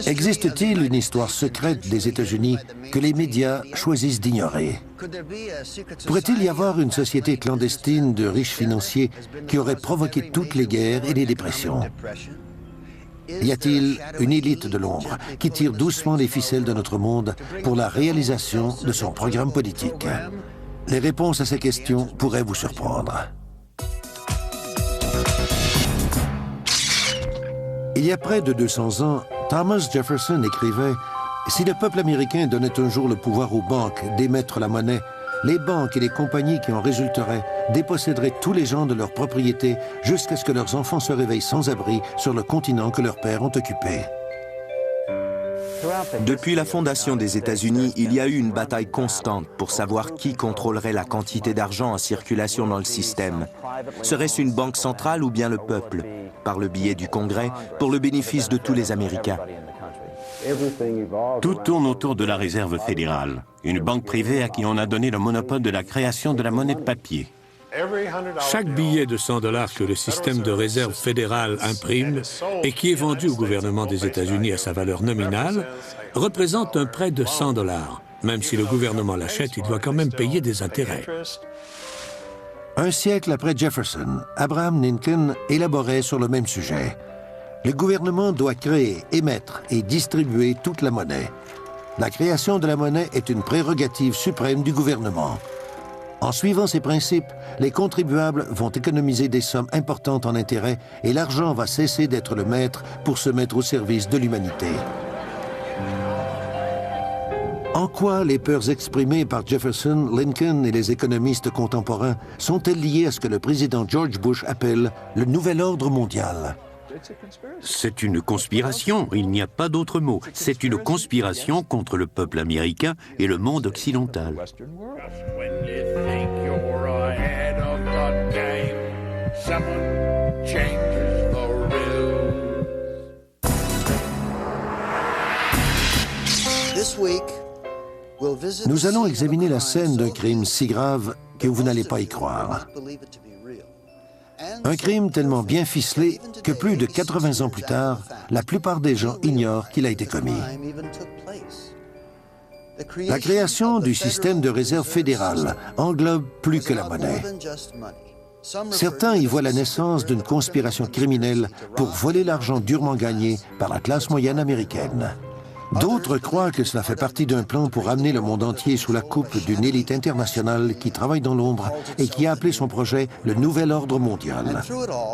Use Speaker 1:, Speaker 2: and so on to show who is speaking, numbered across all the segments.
Speaker 1: Existe-t-il une histoire secrète des États-Unis que les médias choisissent d'ignorer? Pourrait-il y avoir une société clandestine de riches financiers qui aurait provoqué toutes les guerres et les dépressions? Y a-t-il une élite de l'ombre qui tire doucement les ficelles de notre monde pour la réalisation de son programme politique? Les réponses à ces questions pourraient vous surprendre. Il y a près de 200 ans, Thomas Jefferson écrivait « Si le peuple américain donnait un jour le pouvoir aux banques d'émettre la monnaie, les banques et les compagnies qui en résulteraient déposséderaient tous les gens de leurs propriétés jusqu'à ce que leurs enfants se réveillent sans abri sur le continent que leurs pères ont occupé. »
Speaker 2: Depuis la fondation des États-Unis, il y a eu une bataille constante pour savoir qui contrôlerait la quantité d'argent en circulation dans le système. Serait-ce une banque centrale ou bien le peuple, par le biais du Congrès, pour le bénéfice de tous les Américains?
Speaker 3: Tout tourne autour de la Réserve fédérale, une banque privée à qui on a donné le monopole de la création de la monnaie de papier.
Speaker 4: Chaque billet de $100 que le système de réserve fédérale imprime et qui est vendu au gouvernement des États-Unis à sa valeur nominale représente un prêt de $100. Même si le gouvernement l'achète, il doit quand même payer des intérêts.
Speaker 1: Un siècle après Jefferson, Abraham Lincoln élaborait sur le même sujet. Le gouvernement doit créer, émettre et distribuer toute la monnaie. La création de la monnaie est une prérogative suprême du gouvernement. En suivant ces principes, les contribuables vont économiser des sommes importantes en intérêts et l'argent va cesser d'être le maître pour se mettre au service de l'humanité. En quoi les peurs exprimées par Jefferson, Lincoln et les économistes contemporains sont-elles liées à ce que le président George Bush appelle le nouvel ordre mondial?
Speaker 3: C'est une conspiration, il n'y a pas d'autre mot. C'est une conspiration contre le peuple américain et le monde occidental.
Speaker 1: Nous allons examiner la scène d'un crime si grave que vous n'allez pas y croire. Un crime tellement bien ficelé que plus de 80 ans plus tard, la plupart des gens ignorent qu'il a été commis. La création du système de réserve fédérale englobe plus que la monnaie. Certains y voient la naissance d'une conspiration criminelle pour voler l'argent durement gagné par la classe moyenne américaine. D'autres croient que cela fait partie d'un plan pour amener le monde entier sous la coupe d'une élite internationale qui travaille dans l'ombre et qui a appelé son projet le Nouvel Ordre Mondial.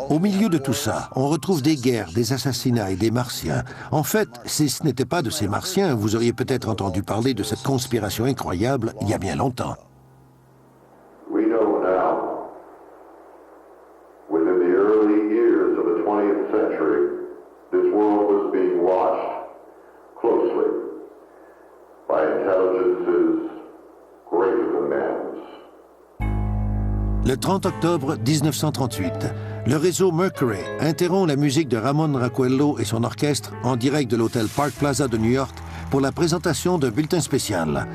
Speaker 1: Au milieu de tout ça, on retrouve des guerres, des assassinats et des Martiens. En fait, si ce n'était pas de ces Martiens, vous auriez peut-être entendu parler de cette conspiration incroyable il y a bien longtemps.
Speaker 5: We know now, within the early years of the 20th century, this world was being watched closely by intelligences greater than man's.
Speaker 1: Le 30 octobre 1938, le réseau Mercury interrompt la musique de Ramon Raquello et son orchestre en direct de l'hôtel Park Plaza de New York pour la présentation d'un bulletin spécial.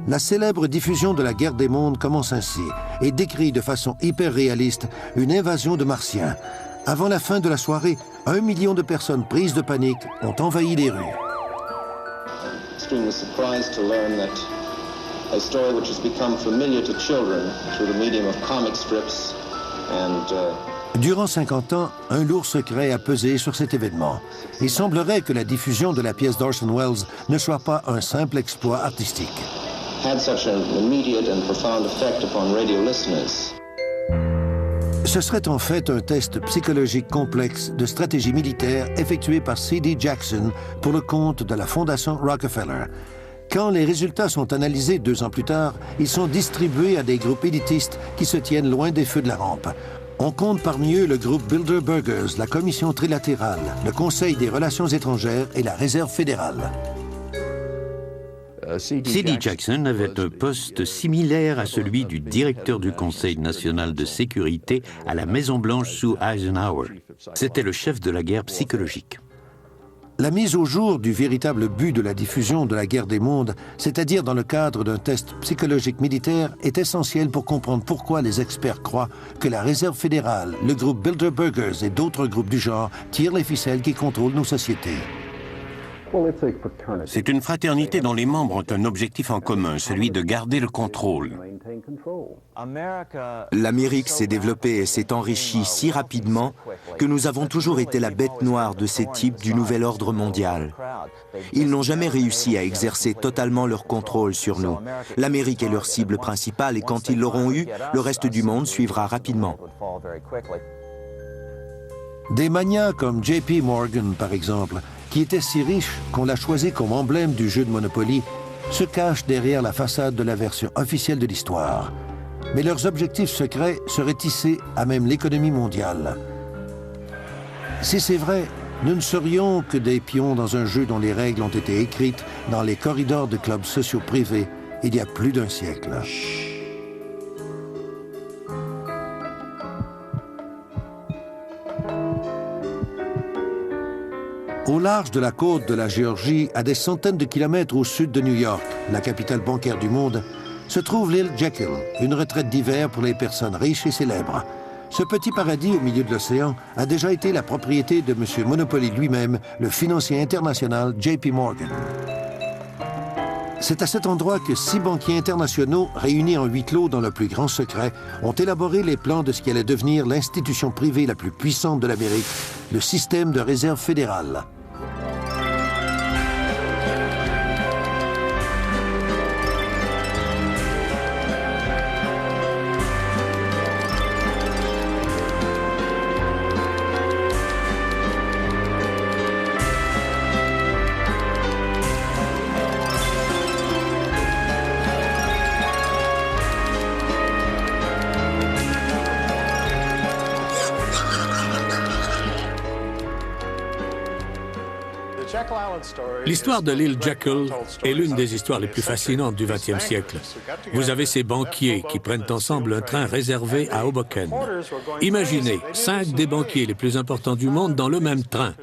Speaker 1: La célèbre diffusion de la guerre des mondes commence ainsi et décrit de façon hyper réaliste une invasion de Martiens. Avant la fin de la soirée, 1 million de personnes prises de panique ont envahi les rues.
Speaker 6: Extremely surprised to learn that a story which has become familiar to children through the medium of comic strips and
Speaker 1: Durant 50 ans, un lourd secret a pesé sur cet événement. Il semblerait que la diffusion de la pièce d'Orson Welles ne soit pas un simple exploit artistique.
Speaker 6: had such an immediate and profound effect upon radio listeners.
Speaker 1: Ce serait en fait un test psychologique complexe de stratégie militaire effectué par C.D. Jackson pour le compte de la Fondation Rockefeller. Quand les résultats sont analysés 2 ans plus tard, ils sont distribués à des groupes élitistes qui se tiennent loin des feux de la rampe. On compte parmi eux le groupe Bilderbergers, la Commission trilatérale, le Conseil des relations étrangères et la Réserve fédérale.
Speaker 3: C.D. Jackson avait un poste similaire à celui du directeur du Conseil national de sécurité à la Maison-Blanche sous Eisenhower. C'était le chef de la guerre psychologique.
Speaker 1: La mise au jour du véritable but de la diffusion de la guerre des mondes, c'est-à-dire dans le cadre d'un test psychologique militaire, est essentielle pour comprendre pourquoi les experts croient que la Réserve fédérale, le groupe Bilderbergers et d'autres groupes du genre tirent les ficelles qui contrôlent nos sociétés.
Speaker 7: C'est une fraternité dont les membres ont un objectif en commun, celui de garder le contrôle.
Speaker 2: L'Amérique s'est développée et s'est enrichie si rapidement que nous avons toujours été la bête noire de ces types du nouvel ordre mondial. Ils n'ont jamais réussi à exercer totalement leur contrôle sur nous. L'Amérique est leur cible principale et quand ils l'auront eu, le reste du monde suivra rapidement.
Speaker 1: Des manias comme J.P. Morgan, par exemple, qui était si riche qu'on l'a choisi comme emblème du jeu de Monopoly, se cachent derrière la façade de la version officielle de l'histoire. Mais leurs objectifs secrets seraient tissés à même l'économie mondiale. Si c'est vrai, nous ne serions que des pions dans un jeu dont les règles ont été écrites dans les corridors de clubs sociaux privés il y a plus d'un siècle. Au large de la côte de la Géorgie, à des centaines de kilomètres au sud de New York, la capitale bancaire du monde, se trouve l'île Jekyll, une retraite d'hiver pour les personnes riches et célèbres. Ce petit paradis au milieu de l'océan a déjà été la propriété de M. Monopoly lui-même, le financier international J.P. Morgan. C'est à cet endroit que 6 banquiers internationaux, réunis en huis clos dans le plus grand secret, ont élaboré les plans de ce qui allait devenir l'institution privée la plus puissante de l'Amérique, le système de réserve fédérale.
Speaker 4: L'histoire de l'île Jekyll est l'une des histoires les plus fascinantes du XXe siècle. Vous avez ces banquiers qui prennent ensemble un train réservé à Hoboken. Imaginez 5 des banquiers les plus importants du monde dans le même train.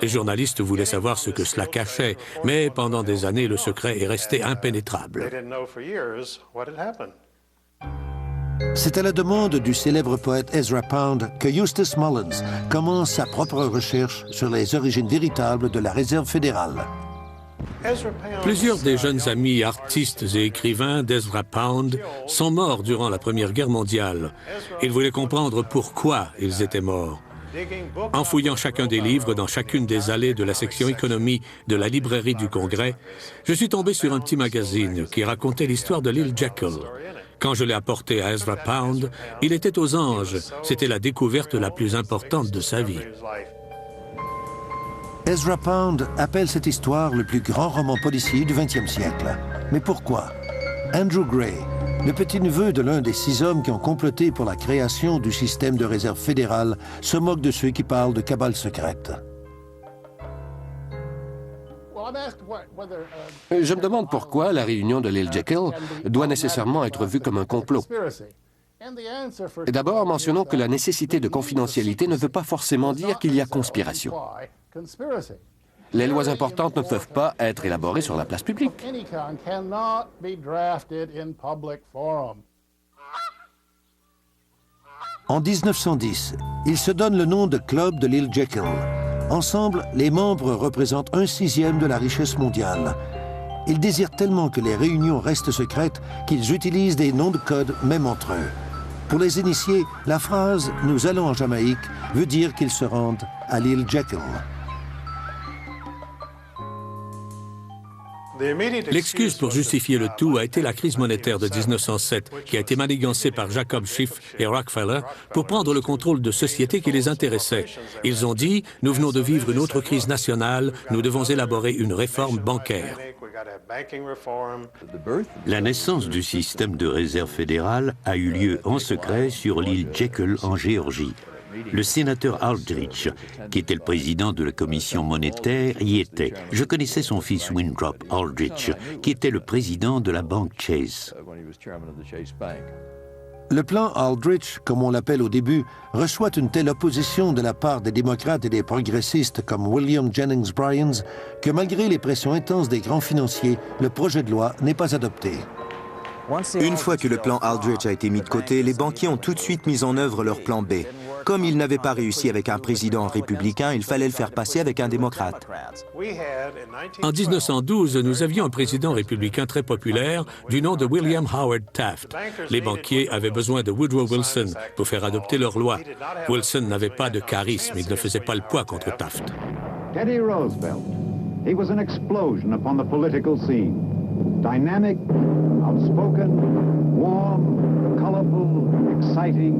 Speaker 4: Les journalistes voulaient savoir ce que cela cachait, mais pendant des années, le secret est resté impénétrable.
Speaker 1: C'est à la demande du célèbre poète Ezra Pound que Eustace Mullins commence sa propre recherche sur les origines véritables de la Réserve fédérale.
Speaker 4: Plusieurs des jeunes amis artistes et écrivains d'Ezra Pound sont morts durant la Première Guerre mondiale. Il voulait comprendre pourquoi ils étaient morts. En fouillant chacun des livres dans chacune des allées de la section économie de la librairie du Congrès, je suis tombé sur un petit magazine qui racontait l'histoire de l'île Jekyll. Quand je l'ai apporté à Ezra Pound, il était aux anges. C'était la découverte la plus importante de sa vie.
Speaker 1: Ezra Pound appelle cette histoire le plus grand roman policier du XXe siècle. Mais pourquoi? Andrew Gray, le petit-neveu de l'un des 6 hommes qui ont comploté pour la création du système de réserve fédérale, se moque de ceux qui parlent de cabale secrète.
Speaker 8: Je me demande pourquoi la réunion de l'île Jekyll doit nécessairement être vue comme un complot. D'abord, mentionnons que la nécessité de confidentialité ne veut pas forcément dire qu'il y a conspiration. Les lois importantes ne peuvent pas être élaborées sur la place publique.
Speaker 1: En 1910, il se donne le nom de Club de l'île Jekyll. Ensemble, les membres représentent 1/6 de la richesse mondiale. Ils désirent tellement que les réunions restent secrètes qu'ils utilisent des noms de code même entre eux. Pour les initiés, la phrase « Nous allons en Jamaïque » veut dire qu'ils se rendent à l'île Jekyll.
Speaker 4: L'excuse pour justifier le tout a été la crise monétaire de 1907, qui a été manigancée par Jacob Schiff et Rockefeller pour prendre le contrôle de sociétés qui les intéressaient. Ils ont dit « Nous venons de vivre une autre crise nationale, nous devons élaborer une réforme bancaire ».
Speaker 3: La naissance du système de réserve fédérale a eu lieu en secret sur l'île Jekyll en Géorgie. Le sénateur Aldrich, qui était le président de la commission monétaire, y était. Je connaissais son fils Winthrop Aldrich, qui était le président de la banque Chase.
Speaker 1: Le plan Aldrich, comme on l'appelle au début, reçoit une telle opposition de la part des démocrates et des progressistes comme William Jennings Bryan que malgré les pressions intenses des grands financiers, le projet de loi n'est pas adopté.
Speaker 2: Une fois que le plan Aldrich a été mis de côté, les banquiers ont tout de suite mis en œuvre leur plan B. Comme il n'avait pas réussi avec un président républicain, il fallait le faire passer avec un démocrate.
Speaker 4: En 1912, nous avions un président républicain très populaire du nom de William Howard Taft. Les banquiers avaient besoin de Woodrow Wilson pour faire adopter leurs lois. Wilson n'avait pas de charisme, il ne faisait pas le poids contre Taft.
Speaker 9: Teddy Roosevelt. He was an explosion upon the political scene. Dynamic, outspoken, warm, colorful, exciting,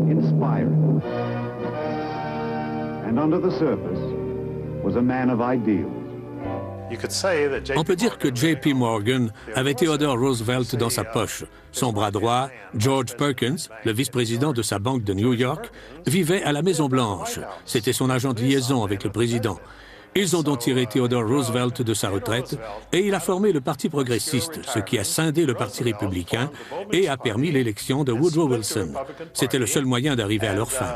Speaker 9: inspiring. And under the surface was a man of ideals.
Speaker 4: On peut dire que J.P. Morgan avait Theodore Roosevelt dans sa poche. Son bras droit, George Perkins, le vice-président de sa banque de New York, vivait à la Maison-Blanche. C'était son agent de liaison avec le président. Ils ont donc tiré Theodore Roosevelt de sa retraite et il a formé le Parti progressiste, ce qui a scindé le Parti républicain et a permis l'élection de Woodrow Wilson. C'était le seul moyen d'arriver à leur fin.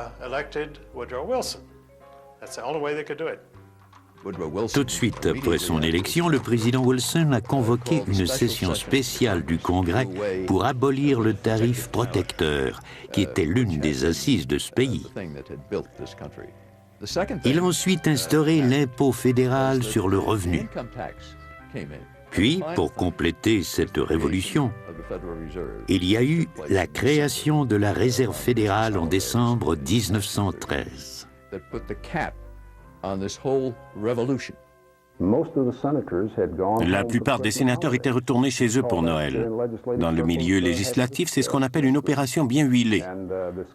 Speaker 3: Tout de suite après son élection, le président Wilson a convoqué une session spéciale du Congrès pour abolir le tarif protecteur, qui était l'une des assises de ce pays. Il a ensuite instauré l'impôt fédéral sur le revenu. Puis, pour compléter cette révolution, il y a eu la création de la Réserve fédérale en décembre 1913.
Speaker 7: La plupart des sénateurs étaient retournés chez eux pour Noël. Dans le milieu législatif, c'est ce qu'on appelle une opération bien huilée.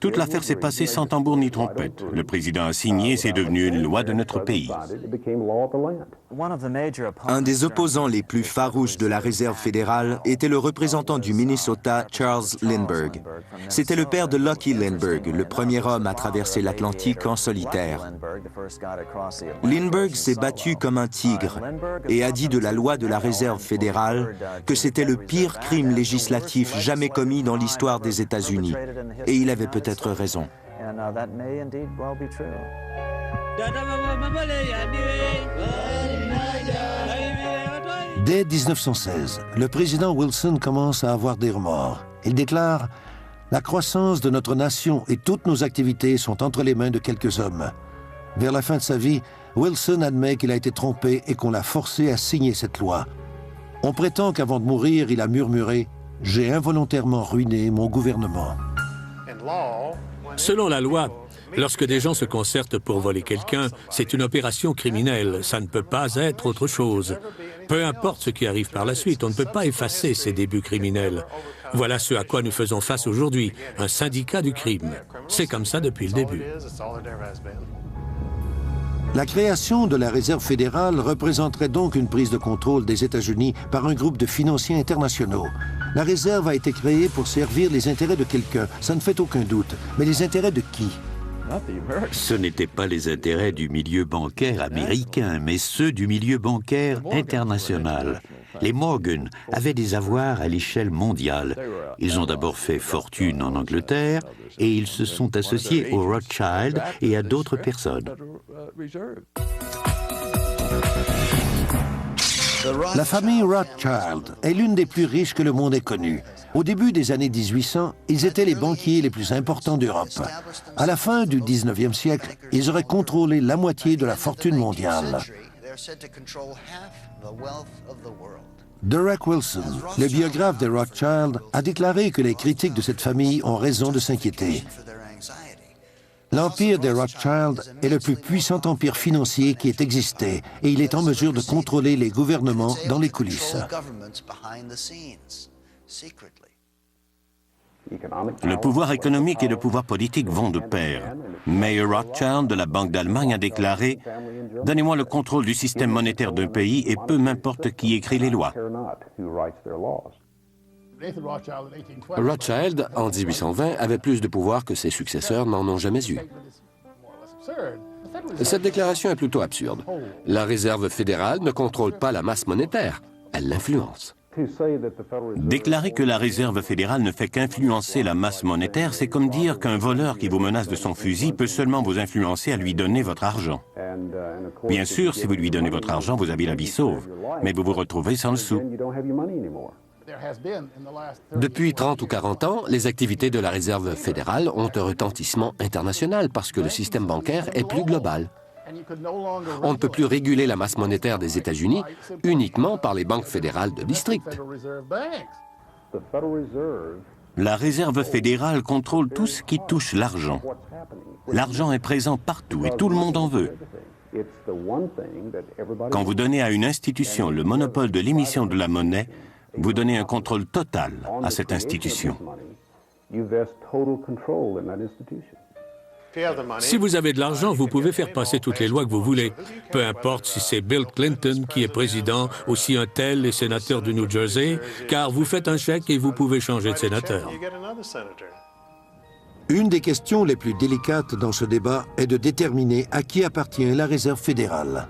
Speaker 7: Toute l'affaire s'est passée sans tambour ni trompette. Le président a signé, c'est devenu une loi de notre pays.
Speaker 2: Un des opposants les plus farouches de la Réserve fédérale était le représentant du Minnesota, Charles Lindbergh. C'était le père de Lucky Lindbergh, le premier homme à traverser l'Atlantique en solitaire. Lindbergh s'est battu comme un tigre et a dit de la loi de la Réserve fédérale que c'était le pire crime législatif jamais commis dans l'histoire des États-Unis. Et il avait peut-être raison.
Speaker 1: Dès 1916, le président Wilson commence à avoir des remords. Il déclare « La croissance de notre nation et toutes nos activités sont entre les mains de quelques hommes. » Vers la fin de sa vie, Wilson admet qu'il a été trompé et qu'on l'a forcé à signer cette loi. On prétend qu'avant de mourir, il a murmuré « J'ai involontairement ruiné mon gouvernement. »
Speaker 4: Selon la loi, lorsque des gens se concertent pour voler quelqu'un, c'est une opération criminelle. Ça ne peut pas être autre chose. Peu importe ce qui arrive par la suite, on ne peut pas effacer ces débuts criminels. Voilà ce à quoi nous faisons face aujourd'hui, un syndicat du crime. C'est comme ça depuis le début.
Speaker 1: La création de la Réserve fédérale représenterait donc une prise de contrôle des États-Unis par un groupe de financiers internationaux. La Réserve a été créée pour servir les intérêts de quelqu'un, ça ne fait aucun doute. Mais les intérêts de qui?
Speaker 3: Ce n'étaient pas les intérêts du milieu bancaire américain, mais ceux du milieu bancaire international. Les Morgan avaient des avoirs à l'échelle mondiale. Ils ont d'abord fait fortune en Angleterre et ils se sont associés aux Rothschild et à d'autres personnes.
Speaker 1: La famille Rothschild est l'une des plus riches que le monde ait connues. Au début des années 1800, ils étaient les banquiers les plus importants d'Europe. À la fin du 19e siècle, ils auraient contrôlé la moitié de la fortune mondiale. Derek Wilson, le biographe des Rothschild, a déclaré que les critiques de cette famille ont raison de s'inquiéter. L'empire des Rothschild est le plus puissant empire financier qui ait existé et il est en mesure de contrôler les gouvernements dans les coulisses.
Speaker 7: Le pouvoir économique et le pouvoir politique vont de pair. Mayer Rothschild de la Banque d'Allemagne a déclaré « Donnez-moi le contrôle du système monétaire d'un pays et peu m'importe qui écrit les lois ».
Speaker 8: Rothschild, en 1820, avait plus de pouvoir que ses successeurs n'en ont jamais eu. Cette déclaration est plutôt absurde. La Réserve fédérale ne contrôle pas la masse monétaire, elle l'influence.
Speaker 7: Déclarer que la Réserve fédérale ne fait qu'influencer la masse monétaire, c'est comme dire qu'un voleur qui vous menace de son fusil peut seulement vous influencer à lui donner votre argent. Bien sûr, si vous lui donnez votre argent, vous avez la vie sauve, mais vous vous retrouvez sans le sou.
Speaker 8: Depuis 30 ou 40 ans, les activités de la Réserve fédérale ont un retentissement international parce que le système bancaire est plus global. On ne peut plus réguler la masse monétaire des États-Unis uniquement par les banques fédérales de district.
Speaker 7: La Réserve fédérale contrôle tout ce qui touche l'argent. L'argent est présent partout et tout le monde en veut. Quand vous donnez à une institution le monopole de l'émission de la monnaie, vous donnez un contrôle total à cette institution.
Speaker 4: Si vous avez de l'argent, vous pouvez faire passer toutes les lois que vous voulez. Peu importe si c'est Bill Clinton qui est président ou si un tel est sénateur du New Jersey, car vous faites un chèque et vous pouvez changer de sénateur.
Speaker 1: Une des questions les plus délicates dans ce débat est de déterminer à qui appartient la Réserve fédérale.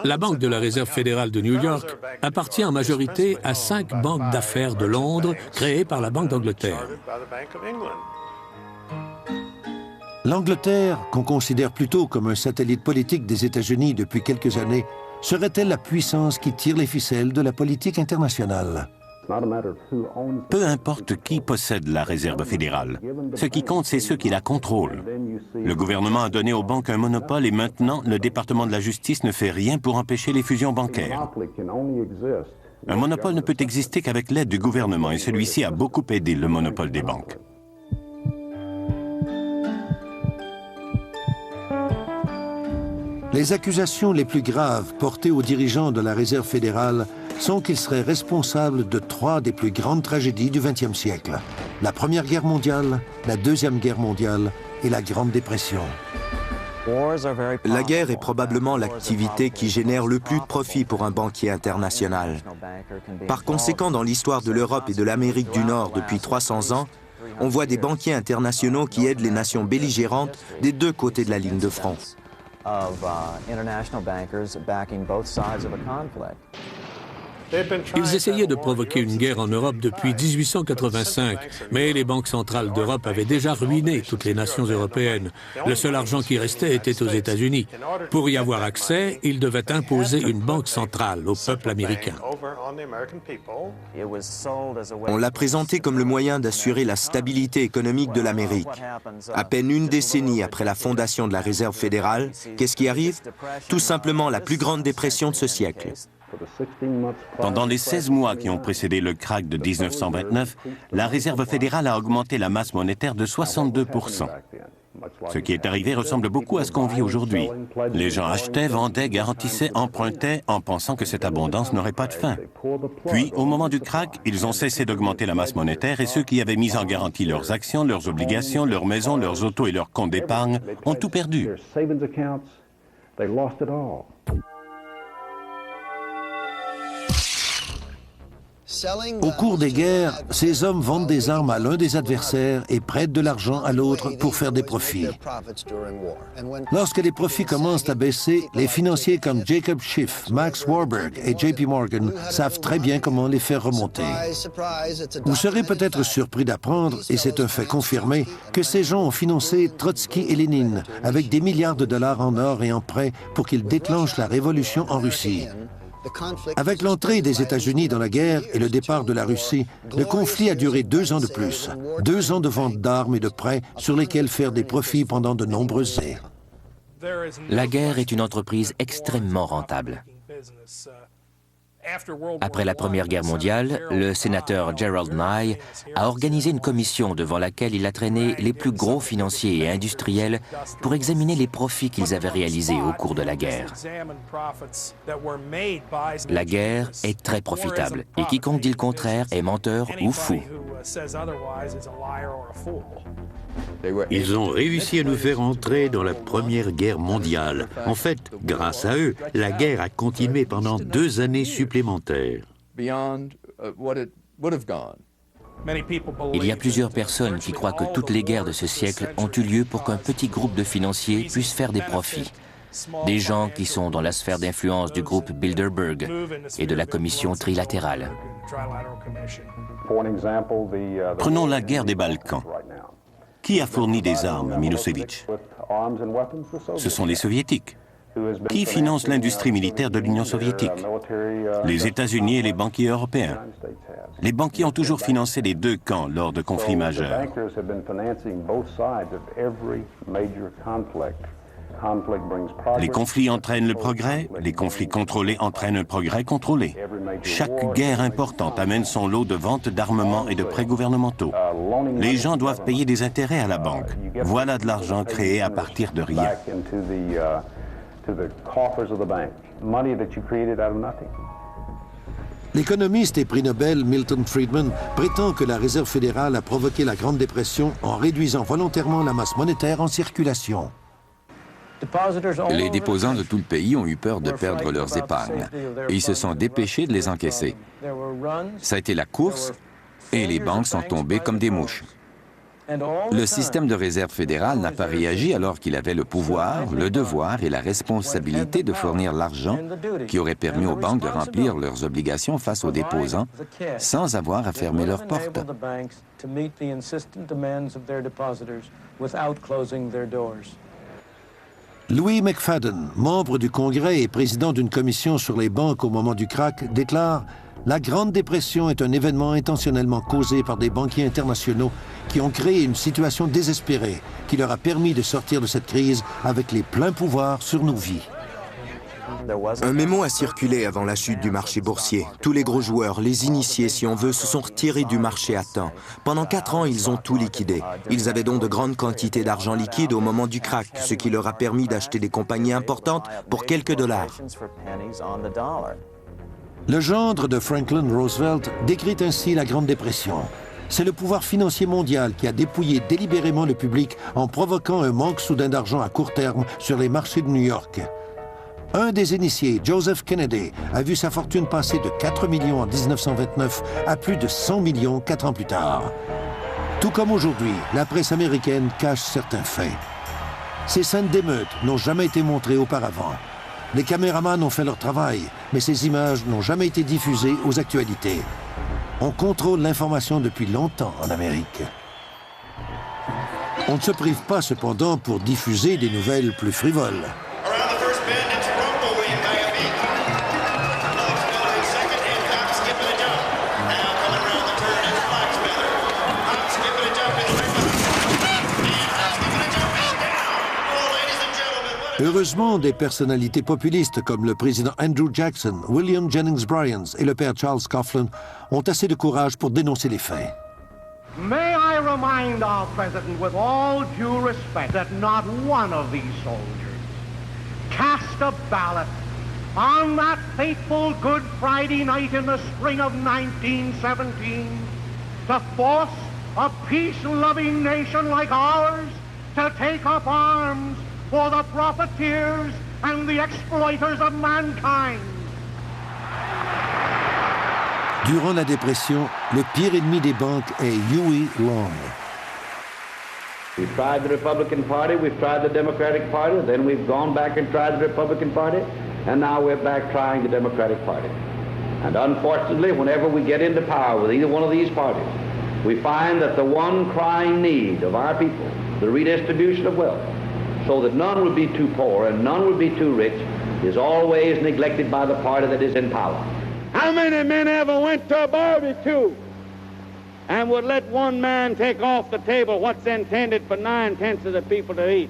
Speaker 4: La Banque de la Réserve fédérale de New York appartient en majorité à 5 banques d'affaires de Londres créées par la Banque d'Angleterre.
Speaker 1: L'Angleterre, qu'on considère plutôt comme un satellite politique des États-Unis depuis quelques années, serait-elle la puissance qui tire les ficelles de la politique internationale?
Speaker 7: Peu importe qui possède la Réserve fédérale. Ce qui compte, c'est ceux qui la contrôlent. Le gouvernement a donné aux banques un monopole et maintenant, le département de la justice ne fait rien pour empêcher les fusions bancaires. Un monopole ne peut exister qu'avec l'aide du gouvernement et celui-ci a beaucoup aidé le monopole des banques.
Speaker 1: Les accusations les plus graves portées aux dirigeants de la Réserve fédérale sont qu'ils seraient responsables de 3 des plus grandes tragédies du XXe siècle. La Première Guerre mondiale, la Deuxième Guerre mondiale et la Grande Dépression.
Speaker 2: La guerre est probablement l'activité qui génère le plus de profit pour un banquier international. Par conséquent, dans l'histoire de l'Europe et de l'Amérique du Nord depuis 300 ans, on voit des banquiers internationaux qui aident les nations belligérantes des 2 côtés de la ligne de front.
Speaker 4: Ils essayaient de provoquer une guerre en Europe depuis 1885, mais les banques centrales d'Europe avaient déjà ruiné toutes les nations européennes. Le seul argent qui restait était aux États-Unis. Pour y avoir accès, ils devaient imposer une banque centrale au peuple américain.
Speaker 2: On l'a présenté comme le moyen d'assurer la stabilité économique de l'Amérique. À peine une décennie après la fondation de la Réserve fédérale, qu'est-ce qui arrive? Tout simplement la plus grande dépression de ce siècle.
Speaker 7: Pendant les 16 mois qui ont précédé le krach de 1929, la Réserve fédérale a augmenté la masse monétaire de 62%. Ce qui est arrivé ressemble beaucoup à ce qu'on vit aujourd'hui. Les gens achetaient, vendaient, garantissaient, empruntaient en pensant que cette abondance n'aurait pas de fin. Puis, au moment du krach, ils ont cessé d'augmenter la masse monétaire et ceux qui avaient mis en garantie leurs actions, leurs obligations, leurs maisons, leurs autos et leurs comptes d'épargne ont tout perdu.
Speaker 1: Au cours des guerres, ces hommes vendent des armes à l'un des adversaires et prêtent de l'argent à l'autre pour faire des profits. Lorsque les profits commencent à baisser, les financiers comme Jacob Schiff, Max Warburg et JP Morgan savent très bien comment les faire remonter. Vous serez peut-être surpris d'apprendre, et c'est un fait confirmé, que ces gens ont financé Trotsky et Lénine avec des milliards de dollars en or et en prêts pour qu'ils déclenchent la révolution en Russie. Avec l'entrée des États-Unis dans la guerre et le départ de la Russie, le conflit a duré 2 ans de plus. 2 ans de vente d'armes et de prêts sur lesquels faire des profits pendant de nombreuses années.
Speaker 10: La guerre est une entreprise extrêmement rentable. Après la Première Guerre mondiale, le sénateur Gerald Nye a organisé une commission devant laquelle il a traîné les plus gros financiers et industriels pour examiner les profits qu'ils avaient réalisés au cours de la guerre. La guerre est très profitable et quiconque dit le contraire est menteur ou fou.
Speaker 3: Ils ont réussi à nous faire entrer dans la Première Guerre mondiale. En fait, grâce à eux, la guerre a continué pendant 2 années supplémentaires.
Speaker 10: Il y a plusieurs personnes qui croient que toutes les guerres de ce siècle ont eu lieu pour qu'un petit groupe de financiers puisse faire des profits. Des gens qui sont dans la sphère d'influence du groupe Bilderberg et de la commission trilatérale.
Speaker 7: Prenons la guerre des Balkans. Qui a fourni des armes à Milosevic? Ce sont les Soviétiques. Qui finance l'industrie militaire de l'Union soviétique? Les États-Unis et les banquiers européens. Les banquiers ont toujours financé les deux camps lors de conflits majeurs. Les conflits entraînent le progrès, les conflits contrôlés entraînent un progrès contrôlé. Chaque guerre importante amène son lot de ventes d'armements et de prêts gouvernementaux. Les gens doivent payer des intérêts à la banque. Voilà de l'argent créé à partir de rien.
Speaker 1: L'économiste et prix Nobel Milton Friedman prétend que la Réserve fédérale a provoqué la Grande Dépression en réduisant volontairement la masse monétaire en circulation.
Speaker 11: Les déposants de tout le pays ont eu peur de perdre leurs épargnes et ils se sont dépêchés de les encaisser. Ça a été la course et les banques sont tombées comme des mouches. Le système de réserve fédérale n'a pas réagi alors qu'il avait le pouvoir, le devoir et la responsabilité de fournir l'argent qui aurait permis aux banques de remplir leurs obligations face aux déposants sans avoir à fermer leurs portes.
Speaker 1: Louis McFadden, membre du Congrès et président d'une commission sur les banques au moment du krach, déclare « La Grande Dépression est un événement intentionnellement causé par des banquiers internationaux qui ont créé une situation désespérée qui leur a permis de sortir de cette crise avec les pleins pouvoirs sur nos vies. »
Speaker 2: Un mémo a circulé avant la chute du marché boursier. Tous les gros joueurs, les initiés si on veut, se sont retirés du marché à temps. Pendant 4 ans, ils ont tout liquidé. Ils avaient donc de grandes quantités d'argent liquide au moment du krach, ce qui leur a permis d'acheter des compagnies importantes pour quelques dollars.
Speaker 1: Le gendre de Franklin Roosevelt décrit ainsi la Grande Dépression. C'est le pouvoir financier mondial qui a dépouillé délibérément le public en provoquant un manque soudain d'argent à court terme sur les marchés de New York. Un des initiés, Joseph Kennedy, a vu sa fortune passer de 4 millions en 1929 à plus de 100 millions 4 ans plus tard. Tout comme aujourd'hui, la presse américaine cache certains faits. Ces scènes d'émeutes n'ont jamais été montrées auparavant. Les caméramans ont fait leur travail, mais ces images n'ont jamais été diffusées aux actualités. On contrôle l'information depuis longtemps en Amérique. On ne se prive pas cependant pour diffuser des nouvelles plus frivoles. Heureusement, des personnalités populistes comme le président Andrew Jackson, William Jennings Bryan et le père Charles Coughlin ont assez de courage pour dénoncer les faits.
Speaker 12: May I remind our president with all due respect that not one of these soldiers cast a ballot on that fateful Good Friday night in the spring of 1917 to force a peace-loving nation like ours to take up arms for the profiteers and the exploiters of mankind.
Speaker 1: Durant la dépression, le pire ennemi des banques est Huey Long.
Speaker 13: We've tried the Republican Party, we've tried the Democratic Party, then we've gone back and tried the Republican Party, and now we're back trying the Democratic Party. And unfortunately, whenever we get into power with either one of these parties, we find that the one crying need of our people, the redistribution of wealth, so that none would be too poor and none would be too rich, is always neglected by the party that is in power.
Speaker 12: How many men ever went to a barbecue and would let one man take off the table what's intended for 9/10 of the people to eat?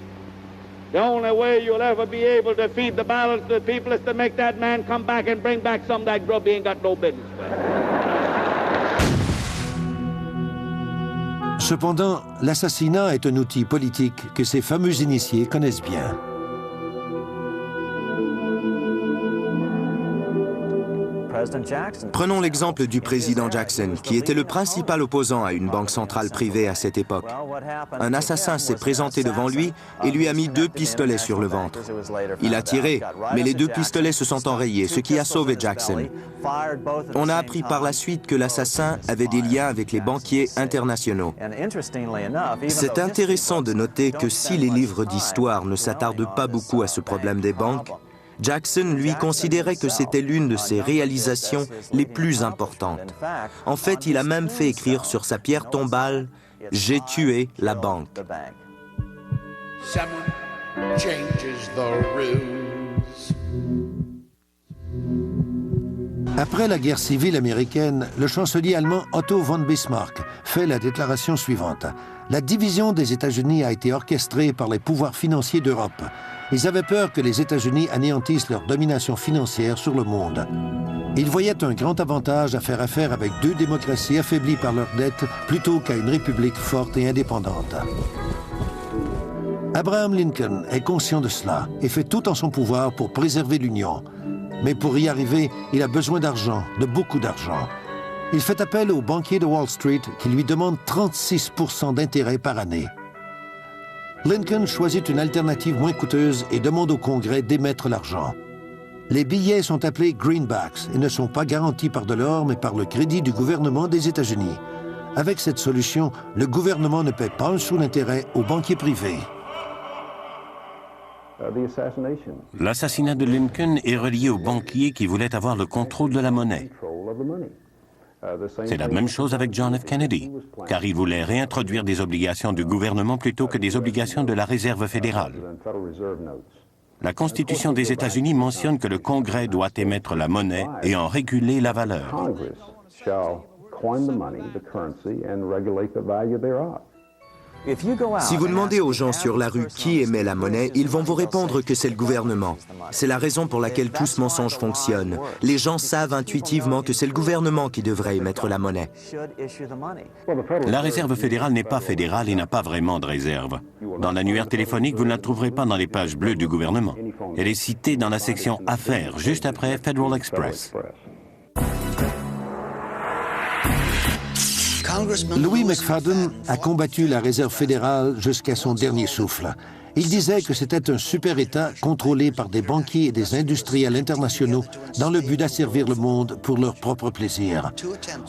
Speaker 12: The only way you'll ever be able to feed the balance of the people is to make that man come back and bring back some of that grub he ain't got no business with.
Speaker 1: Cependant, l'assassinat est un outil politique que ces fameux initiés connaissent bien.
Speaker 2: Prenons l'exemple du président Jackson, qui était le principal opposant à une banque centrale privée à cette époque. Un assassin s'est présenté devant lui et lui a mis 2 pistolets sur le ventre. Il a tiré, mais les 2 pistolets se sont enrayés, ce qui a sauvé Jackson. On a appris par la suite que l'assassin avait des liens avec les banquiers internationaux. C'est intéressant de noter que si les livres d'histoire ne s'attardent pas beaucoup à ce problème des banques, Jackson, lui, considérait que c'était l'une de ses réalisations les plus importantes. En fait, il a même fait écrire sur sa pierre tombale « J'ai tué la banque ».
Speaker 14: Someone changes the rules.
Speaker 1: Après la guerre civile américaine, le chancelier allemand Otto von Bismarck fait la déclaration suivante. La division des États-Unis a été orchestrée par les pouvoirs financiers d'Europe. Ils avaient peur que les États-Unis anéantissent leur domination financière sur le monde. Ils voyaient un grand avantage à faire affaire avec deux démocraties affaiblies par leurs dettes plutôt qu'à une république forte et indépendante. Abraham Lincoln est conscient de cela et fait tout en son pouvoir pour préserver l'Union. Mais pour y arriver, il a besoin d'argent, de beaucoup d'argent. Il fait appel aux banquiers de Wall Street qui lui demandent 36% d'intérêt par année. Lincoln choisit une alternative moins coûteuse et demande au Congrès d'émettre l'argent. Les billets sont appelés greenbacks et ne sont pas garantis par de l'or mais par le crédit du gouvernement des États-Unis. Avec cette solution, le gouvernement ne paie pas un sou d'intérêt aux banquiers privés.
Speaker 7: L'assassinat de Lincoln est relié aux banquiers qui voulaient avoir le contrôle de la monnaie. C'est la même chose avec John F. Kennedy, car il voulait réintroduire des obligations du gouvernement plutôt que des obligations de la Réserve fédérale. La Constitution des États-Unis mentionne que le Congrès doit émettre la monnaie et en réguler la valeur.
Speaker 2: Si vous demandez aux gens sur la rue qui émet la monnaie, ils vont vous répondre que c'est le gouvernement. C'est la raison pour laquelle tout ce mensonge fonctionne. Les gens savent intuitivement que c'est le gouvernement qui devrait émettre la monnaie.
Speaker 7: La Réserve fédérale n'est pas fédérale et n'a pas vraiment de réserve. Dans l'annuaire téléphonique, vous ne la trouverez pas dans les pages bleues du gouvernement. Elle est citée dans la section Affaires, juste après Federal Express.
Speaker 1: Louis McFadden a combattu la Réserve fédérale jusqu'à son dernier souffle. Il disait que c'était un super-État contrôlé par des banquiers et des industriels internationaux dans le but d'asservir le monde pour leur propre plaisir.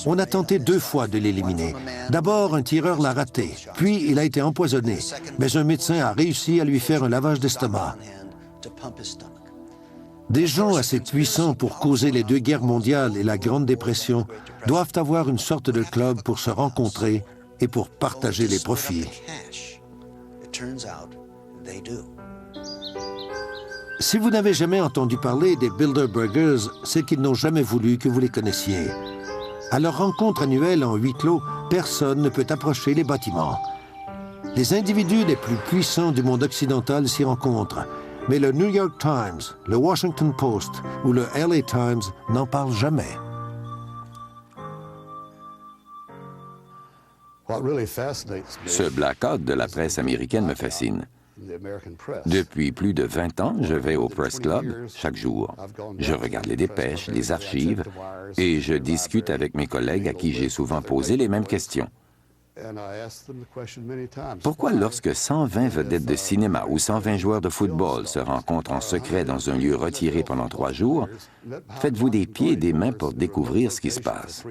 Speaker 1: On a tenté 2 fois de l'éliminer. D'abord, un tireur l'a raté, puis il a été empoisonné, mais un médecin a réussi à lui faire un lavage d'estomac. Des gens assez puissants pour causer les 2 guerres mondiales et la Grande Dépression doivent avoir une sorte de club pour se rencontrer et pour partager les profits. Si vous n'avez jamais entendu parler des Bilderbergers, c'est qu'ils n'ont jamais voulu que vous les connaissiez. À leur rencontre annuelle en huis clos, personne ne peut approcher les bâtiments. Les individus les plus puissants du monde occidental s'y rencontrent. Mais le New York Times, le Washington Post ou le LA Times n'en parlent jamais.
Speaker 11: Ce blackout de la presse américaine me fascine. Depuis plus de 20 ans, je vais au Press Club chaque jour. Je regarde les dépêches, les archives et je discute avec mes collègues à qui j'ai souvent posé les mêmes questions. Pourquoi lorsque 120 vedettes de cinéma ou 120 joueurs de football se rencontrent en secret dans un lieu retiré pendant 3 jours, faites-vous des pieds et des mains pour découvrir ce qui se passe?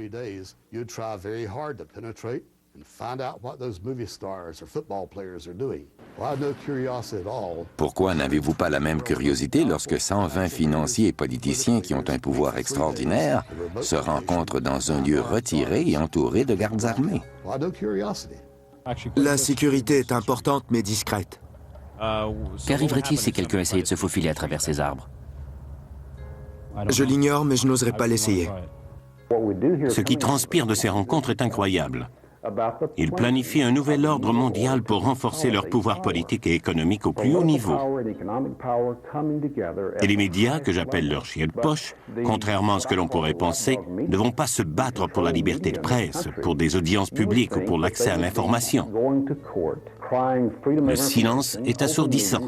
Speaker 11: Pourquoi n'avez-vous pas la même curiosité lorsque 120 financiers et politiciens qui ont un pouvoir extraordinaire se rencontrent dans un lieu retiré et entouré de gardes armés?
Speaker 2: La sécurité est importante mais discrète.
Speaker 10: Qu'arriverait-il si quelqu'un essayait de se faufiler à travers ces arbres?
Speaker 2: Je l'ignore, mais je n'oserais pas l'essayer.
Speaker 7: Ce qui transpire de ces rencontres est incroyable. Ils planifient un nouvel ordre mondial pour renforcer leur pouvoir politique et économique au plus haut niveau. Et les médias, que j'appelle leurs chiens de poche, contrairement à ce que l'on pourrait penser, ne vont pas se battre pour la liberté de presse, pour des audiences publiques ou pour l'accès à l'information. Le silence est assourdissant.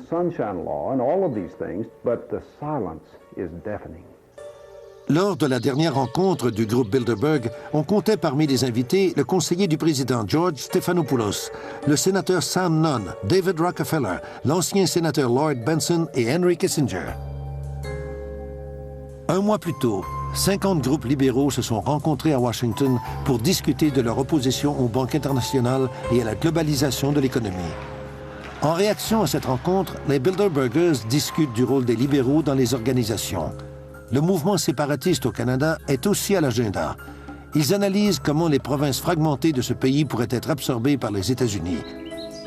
Speaker 1: Lors de la dernière rencontre du groupe Bilderberg, on comptait parmi les invités le conseiller du président George Stephanopoulos, le sénateur Sam Nunn, David Rockefeller, l'ancien sénateur Lloyd Bentsen et Henry Kissinger. Un mois plus tôt, 50 groupes libéraux se sont rencontrés à Washington pour discuter de leur opposition aux banques internationales et à la globalisation de l'économie. En réaction à cette rencontre, les Bilderbergers discutent du rôle des libéraux dans les organisations. Le mouvement séparatiste au Canada est aussi à l'agenda. Ils analysent comment les provinces fragmentées de ce pays pourraient être absorbées par les États-Unis.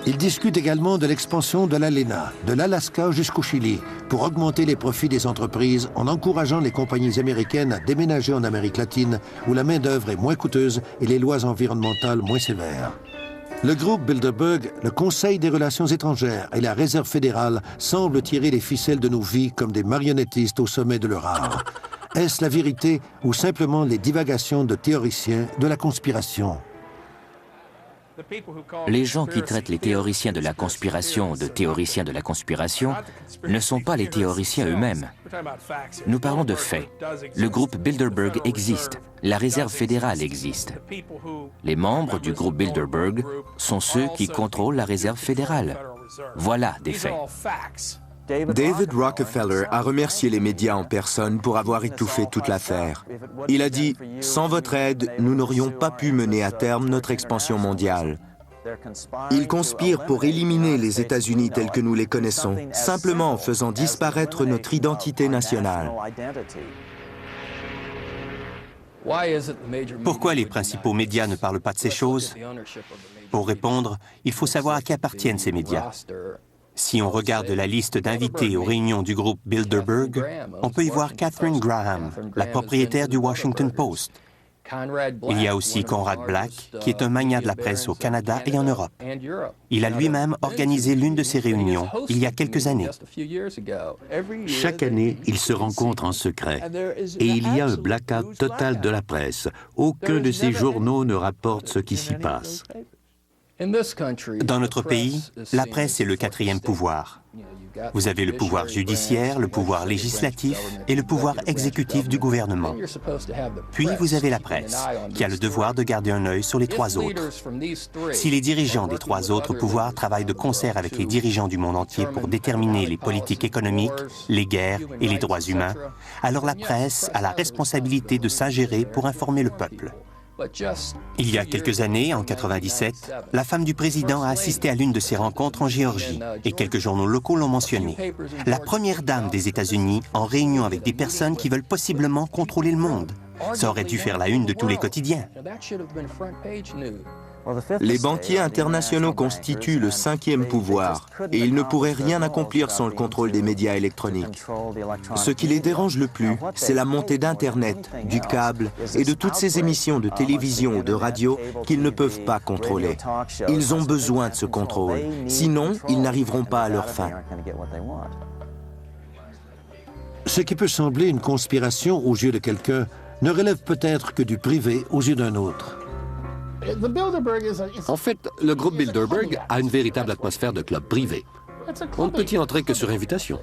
Speaker 1: Il discute également de l'expansion de l'ALENA, de l'Alaska jusqu'au Chili, pour augmenter les profits des entreprises en encourageant les compagnies américaines à déménager en Amérique latine, où la main-d'œuvre est moins coûteuse et les lois environnementales moins sévères. Le groupe Bilderberg, le Conseil des relations étrangères et la Réserve fédérale semblent tirer les ficelles de nos vies comme des marionnettistes au sommet de leur art. Est-ce la vérité ou simplement les divagations de théoriciens de la conspiration?
Speaker 10: Les gens qui traitent les théoriciens de la conspiration de théoriciens de la conspiration ne sont pas les théoriciens eux-mêmes. Nous parlons de faits. Le groupe Bilderberg existe. La Réserve fédérale existe. Les membres du groupe Bilderberg sont ceux qui contrôlent la Réserve fédérale. Voilà des faits.
Speaker 2: David Rockefeller a remercié les médias en personne pour avoir étouffé toute l'affaire. Il a dit « Sans votre aide, nous n'aurions pas pu mener à terme notre expansion mondiale. Ils conspirent pour éliminer les États-Unis tels que nous les connaissons, simplement en faisant disparaître notre identité nationale. »
Speaker 14: Pourquoi les principaux médias ne parlent pas de ces choses? Pour répondre, il faut savoir à qui appartiennent ces médias. Si on regarde la liste d'invités aux réunions du groupe Bilderberg, on peut y voir Katharine Graham, la propriétaire du Washington Post. Il y a aussi Conrad Black, qui est un magnat de la presse au Canada et en Europe. Il a lui-même organisé l'une de ces réunions il y a quelques années.
Speaker 3: Chaque année, ils se rencontrent en secret et il y a un blackout total de la presse. Aucun de ces journaux ne rapporte ce qui s'y passe.
Speaker 14: Dans notre pays, la presse est le quatrième pouvoir. Vous avez le pouvoir judiciaire, le pouvoir législatif et le pouvoir exécutif du gouvernement. Puis vous avez la presse, qui a le devoir de garder un œil sur les trois autres. Si les dirigeants des trois autres pouvoirs travaillent de concert avec les dirigeants du monde entier pour déterminer les politiques économiques, les guerres et les droits humains, alors la presse a la responsabilité de s'ingérer pour informer le peuple. Il y a quelques années, en 1997, la femme du président a assisté à l'une de ces rencontres en Géorgie et quelques journaux locaux l'ont mentionné. La première dame des États-Unis en réunion avec des personnes qui veulent possiblement contrôler le monde. Ça aurait dû faire la une de tous les quotidiens.
Speaker 2: Les banquiers internationaux constituent le cinquième pouvoir et ils ne pourraient rien accomplir sans le contrôle des médias électroniques. Ce qui les dérange le plus, c'est la montée d'Internet, du câble et de toutes ces émissions de télévision ou de radio qu'ils ne peuvent pas contrôler. Ils ont besoin de ce contrôle, sinon ils n'arriveront pas à leur fin.
Speaker 1: Ce qui peut sembler une conspiration aux yeux de quelqu'un ne relève peut-être que du privé aux yeux d'un autre.
Speaker 8: En fait, le groupe Bilderberg a une véritable atmosphère de club privé. On ne peut y entrer que sur invitation.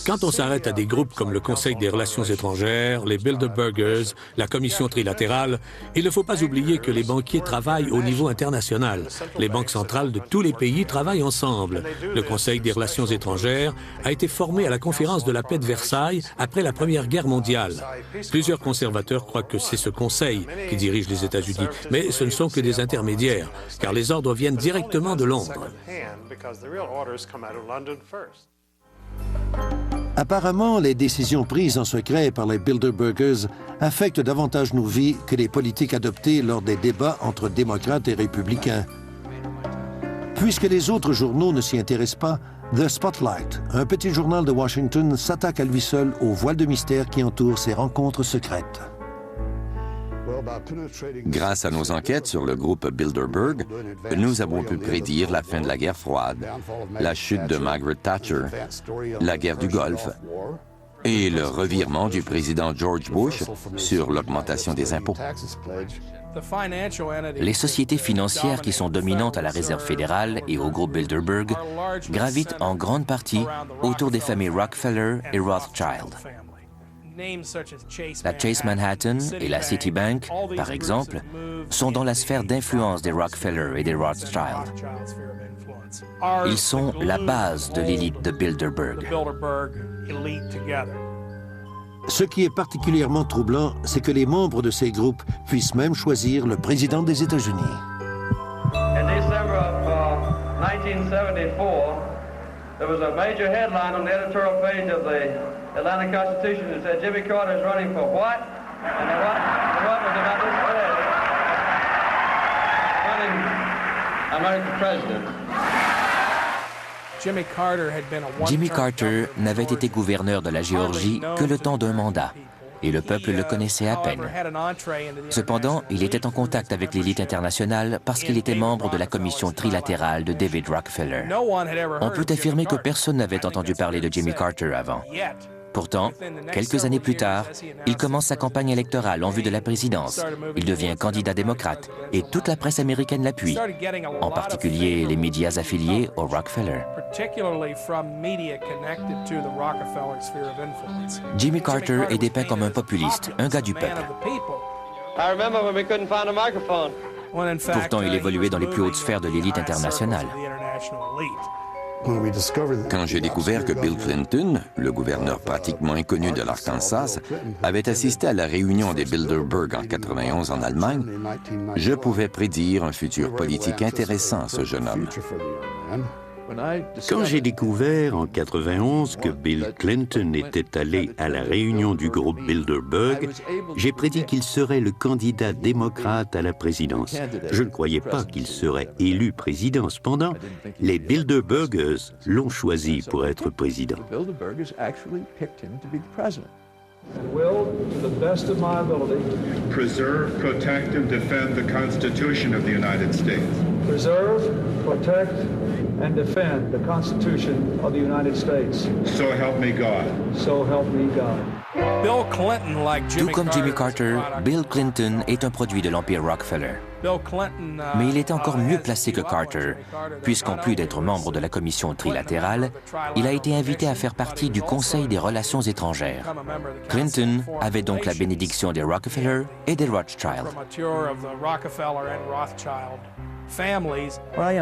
Speaker 4: Quand on s'arrête à des groupes comme le Conseil des relations étrangères, les Bilderbergers, la Commission trilatérale, il ne faut pas oublier que les banquiers travaillent au niveau international. Les banques centrales de tous les pays travaillent ensemble. Le Conseil des relations étrangères a été formé à la conférence de la paix de Versailles après la Première Guerre mondiale. Plusieurs conservateurs croient que c'est ce Conseil qui dirige les États-Unis, mais ce ne sont que des intermédiaires, car les ordres viennent directement de Londres.
Speaker 1: Apparemment, les décisions prises en secret par les Bilderbergers affectent davantage nos vies que les politiques adoptées lors des débats entre démocrates et républicains. Puisque les autres journaux ne s'y intéressent pas, The Spotlight, un petit journal de Washington, s'attaque à lui seul au voile de mystère qui entoure ces rencontres secrètes.
Speaker 11: Grâce à nos enquêtes sur le groupe Bilderberg, nous avons pu prédire la fin de la guerre froide, la chute de Margaret Thatcher, la guerre du Golfe et le revirement du président George Bush sur l'augmentation des impôts.
Speaker 10: Les sociétés financières qui sont dominantes à la Réserve fédérale et au groupe Bilderberg gravitent en grande partie autour des familles Rockefeller et Rothschild. La Chase Manhattan et la Citibank, par exemple, sont dans la sphère d'influence des Rockefeller et des Rothschild. Ils sont la base de l'élite de Bilderberg.
Speaker 1: Ce qui est particulièrement troublant, c'est que les membres de ces groupes puissent même choisir le président des États-Unis.
Speaker 15: In December of 1974, there was a major headline on the editorial page of the Atlanta Constitution that said Jimmy Carter is running for what? And the what was about this today. Running American president.
Speaker 10: Jimmy Carter n'avait été gouverneur de la Géorgie que le temps d'un mandat, et le peuple le connaissait à peine. Cependant, il était en contact avec l'élite internationale parce qu'il était membre de la commission trilatérale de David Rockefeller. On peut affirmer que personne n'avait entendu parler de Jimmy Carter avant. Pourtant, quelques années plus tard, il commence sa campagne électorale en vue de la présidence. Il devient candidat démocrate et toute la presse américaine l'appuie, en particulier les médias affiliés au Rockefeller. Jimmy Carter est dépeint comme un populiste, un gars du peuple. Pourtant, il évoluait dans les plus hautes sphères de l'élite internationale.
Speaker 11: Quand j'ai découvert que Bill Clinton, le gouverneur pratiquement inconnu de l'Arkansas, avait assisté à la réunion des Bilderberg en 1991 en Allemagne, je pouvais prédire un futur politique intéressant à ce jeune homme.
Speaker 3: Quand j'ai découvert en 1991 que Bill Clinton était allé à la réunion du groupe Bilderberg, j'ai prédit qu'il serait le candidat démocrate à la présidence. Je ne croyais pas qu'il serait élu président. Cependant, les Bilderbergers l'ont choisi pour être président.
Speaker 16: Will, to the best of my ability,
Speaker 9: preserve, protect, and defend the Constitution of the United States.
Speaker 16: Preserve, protect, and defend the Constitution of the United States.
Speaker 9: So help me God.
Speaker 16: So help me God.
Speaker 10: Tout comme Jimmy Carter, Bill Clinton est un produit de l'Empire Rockefeller. Mais il était encore mieux placé que Carter, puisqu'en plus d'être membre de la commission trilatérale, il a été invité à faire partie du Conseil des relations étrangères. Clinton avait donc la bénédiction des Rockefeller et des Rothschild.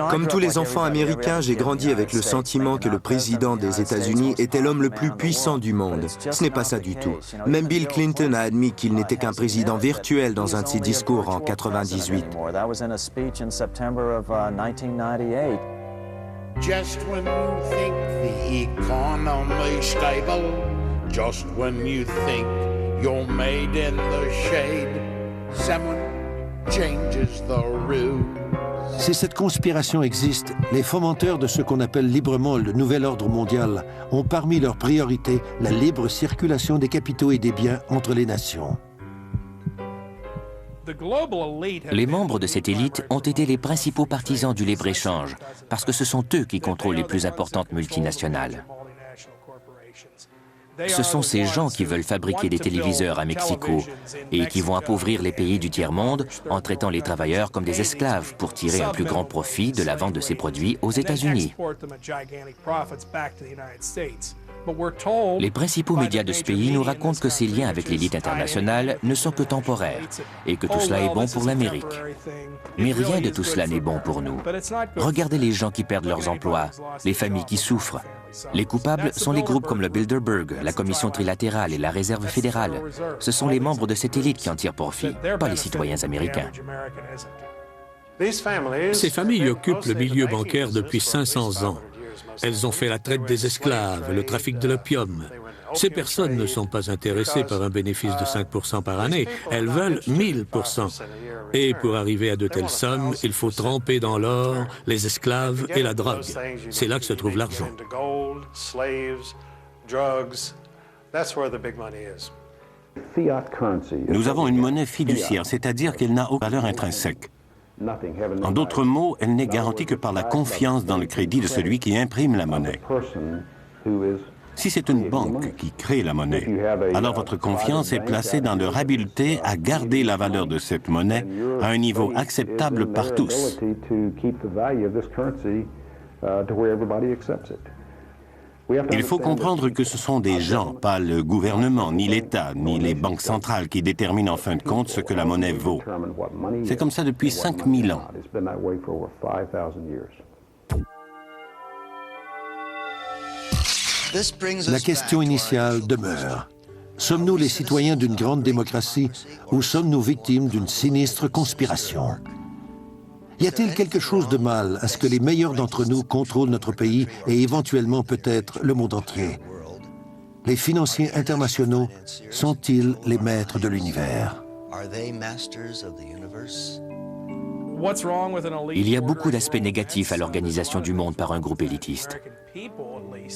Speaker 2: Comme tous les enfants américains, j'ai grandi avec le sentiment que le président des États-Unis était l'homme le plus puissant du monde. Ce n'est pas ça du tout. Même Bill Clinton a admis qu'il n'était qu'un président virtuel dans un de ses discours en 1998.
Speaker 17: Just when you think the economy's stable, just when you think you're made in the shade, someone changes the rules.
Speaker 1: Si cette conspiration existe, les fomenteurs de ce qu'on appelle librement le nouvel ordre mondial ont parmi leurs priorités la libre circulation des capitaux et des biens entre les nations.
Speaker 10: Les membres de cette élite ont été les principaux partisans du libre-échange, parce que ce sont eux qui contrôlent les plus importantes multinationales. Ce sont ces gens qui veulent fabriquer des téléviseurs à Mexico et qui vont appauvrir les pays du tiers-monde en traitant les travailleurs comme des esclaves pour tirer un plus grand profit de la vente de ces produits aux États-Unis. Les principaux médias de ce pays nous racontent que ces liens avec l'élite internationale ne sont que temporaires et que tout cela est bon pour l'Amérique. Mais rien de tout cela n'est bon pour nous. Regardez les gens qui perdent leurs emplois, les familles qui souffrent. Les coupables sont les groupes comme le Bilderberg, la Commission trilatérale et la Réserve fédérale. Ce sont les membres de cette élite qui en tirent profit, pas les citoyens américains.
Speaker 4: Ces familles occupent le milieu bancaire depuis 500 ans. Elles ont fait la traite des esclaves, le trafic de l'opium. Ces personnes ne sont pas intéressées par un bénéfice de 5% par année. Elles veulent 1000%. Et pour arriver à de telles sommes, il faut tremper dans l'or, les esclaves et la drogue. C'est là que se trouve l'argent.
Speaker 7: Nous avons une monnaie fiduciaire, c'est-à-dire qu'elle n'a aucune valeur intrinsèque. En d'autres mots, elle n'est garantie que par la confiance dans le crédit de celui qui imprime la monnaie. Si c'est une banque qui crée la monnaie, alors votre confiance est placée dans leur habileté à garder la valeur de cette monnaie à un niveau acceptable par tous. Il faut comprendre que ce sont des gens, pas le gouvernement, ni l'État, ni les banques centrales qui déterminent en fin de compte ce que la monnaie vaut. C'est comme ça depuis 5000 ans.
Speaker 1: La question initiale demeure. Sommes-nous les citoyens d'une grande démocratie ou sommes-nous victimes d'une sinistre conspiration? Y a-t-il quelque chose de mal à ce que les meilleurs d'entre nous contrôlent notre pays et éventuellement peut-être le monde entier? Les financiers internationaux sont-ils les maîtres de l'univers?
Speaker 10: Il y a beaucoup d'aspects négatifs à l'organisation du monde par un groupe élitiste.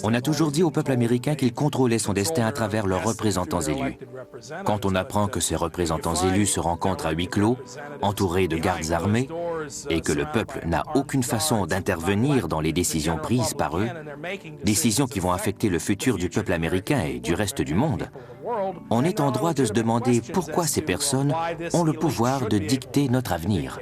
Speaker 10: On a toujours dit au peuple américain qu'il contrôlait son destin à travers leurs représentants élus. Quand on apprend que ces représentants élus se rencontrent à huis clos, entourés de gardes armés, et que le peuple n'a aucune façon d'intervenir dans les décisions prises par eux, décisions qui vont affecter le futur du peuple américain et du reste du monde, on est en droit de se demander pourquoi ces personnes ont le pouvoir de dicter notre avenir.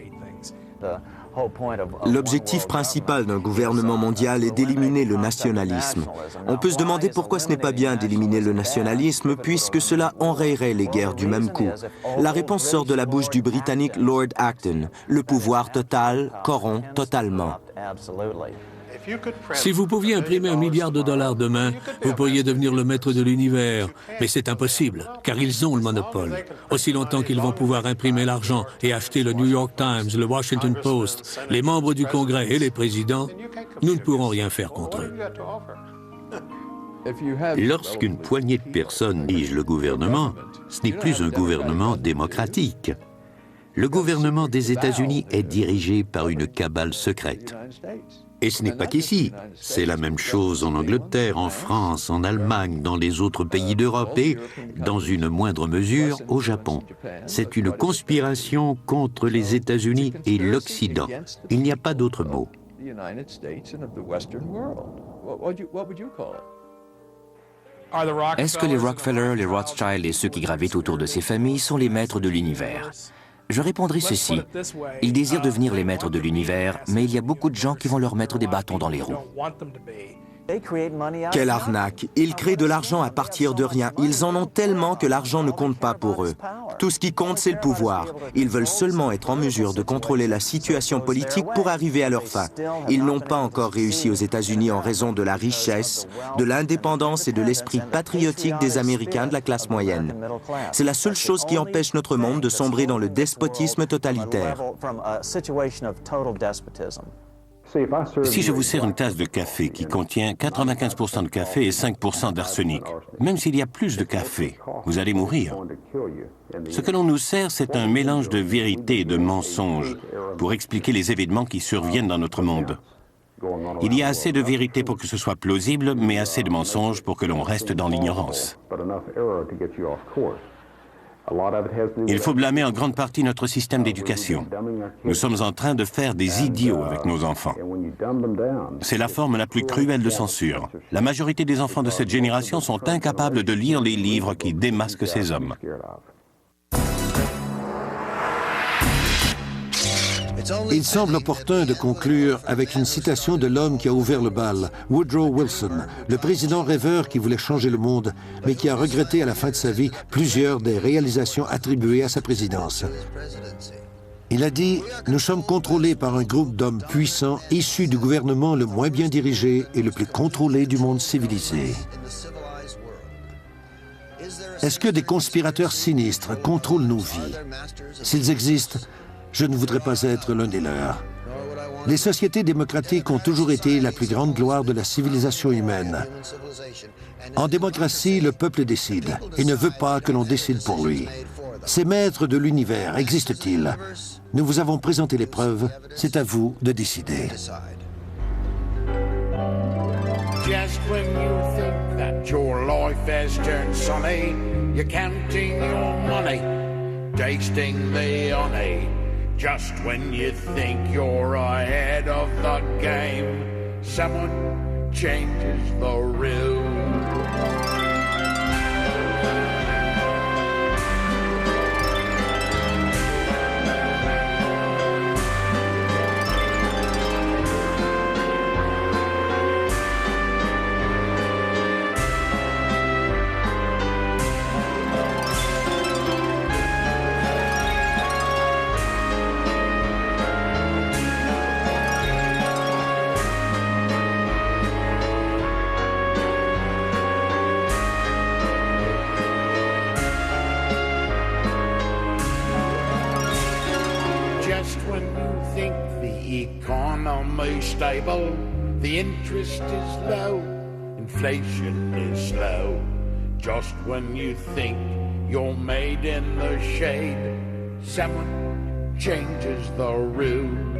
Speaker 2: L'objectif principal d'un gouvernement mondial est d'éliminer le nationalisme. On peut se demander pourquoi ce n'est pas bien d'éliminer le nationalisme, puisque cela enrayerait les guerres du même coup. La réponse sort de la bouche du Britannique Lord Acton. Le pouvoir total corrompt totalement.
Speaker 4: Si vous pouviez imprimer $1 milliard demain, vous pourriez devenir le maître de l'univers. Mais c'est impossible, car ils ont le monopole. Aussi longtemps qu'ils vont pouvoir imprimer l'argent et acheter le New York Times, le Washington Post, les membres du Congrès et les présidents, nous ne pourrons rien faire contre eux.
Speaker 3: Lorsqu'une poignée de personnes dirige le gouvernement, ce n'est plus un gouvernement démocratique. Le gouvernement des États-Unis est dirigé par une cabale secrète. Et ce n'est pas qu'ici. C'est la même chose en Angleterre, en France, en Allemagne, dans les autres pays d'Europe et, dans une moindre mesure, au Japon. C'est une conspiration contre les États-Unis et l'Occident. Il n'y a pas d'autre mot.
Speaker 10: Est-ce que les Rockefeller, les Rothschild et ceux qui gravitent autour de ces familles sont les maîtres de l'univers? Je répondrai ceci. Ils désirent devenir les maîtres de l'univers, mais il y a beaucoup de gens qui vont leur mettre des bâtons dans les roues.
Speaker 2: Quelle arnaque! Ils créent de l'argent à partir de rien. Ils en ont tellement que l'argent ne compte pas pour eux. Tout ce qui compte, c'est le pouvoir. Ils veulent seulement être en mesure de contrôler la situation politique pour arriver à leur fin. Ils n'ont pas encore réussi aux États-Unis en raison de la richesse, de l'indépendance et de l'esprit patriotique des Américains de la classe moyenne. C'est la seule chose qui empêche notre monde de sombrer dans le despotisme totalitaire.
Speaker 7: Si je vous sers une tasse de café qui contient 95% de café et 5% d'arsenic, même s'il y a plus de café, vous allez mourir. Ce que l'on nous sert, c'est un mélange de vérité et de mensonge pour expliquer les événements qui surviennent dans notre monde. Il y a assez de vérité pour que ce soit plausible, mais assez de mensonges pour que l'on reste dans l'ignorance. Il faut blâmer en grande partie notre système d'éducation. Nous sommes en train de faire des idiots avec nos enfants. C'est la forme la plus cruelle de censure. La majorité des enfants de cette génération sont incapables de lire les livres qui démasquent ces hommes.
Speaker 1: Il semble opportun de conclure avec une citation de l'homme qui a ouvert le bal, Woodrow Wilson, le président rêveur qui voulait changer le monde, mais qui a regretté à la fin de sa vie plusieurs des réalisations attribuées à sa présidence. Il a dit « Nous sommes contrôlés par un groupe d'hommes puissants issus du gouvernement le moins bien dirigé et le plus contrôlé du monde civilisé. » Est-ce que des conspirateurs sinistres contrôlent nos vies? S'ils existent, je ne voudrais pas être l'un des leurs. Les sociétés démocratiques ont toujours été la plus grande gloire de la civilisation humaine. En démocratie, le peuple décide et ne veut pas que l'on décide pour lui. Ces maîtres de l'univers existent-ils? Nous vous avons présenté les preuves, c'est à vous de décider.
Speaker 17: Just when you think that your life has turned sunny, you're counting your money, tasting the honey. Just when you think you're ahead of the game, someone changes the rules. Stable, the interest is low, inflation is slow. Just when you think you're made in the shade, someone changes the rules.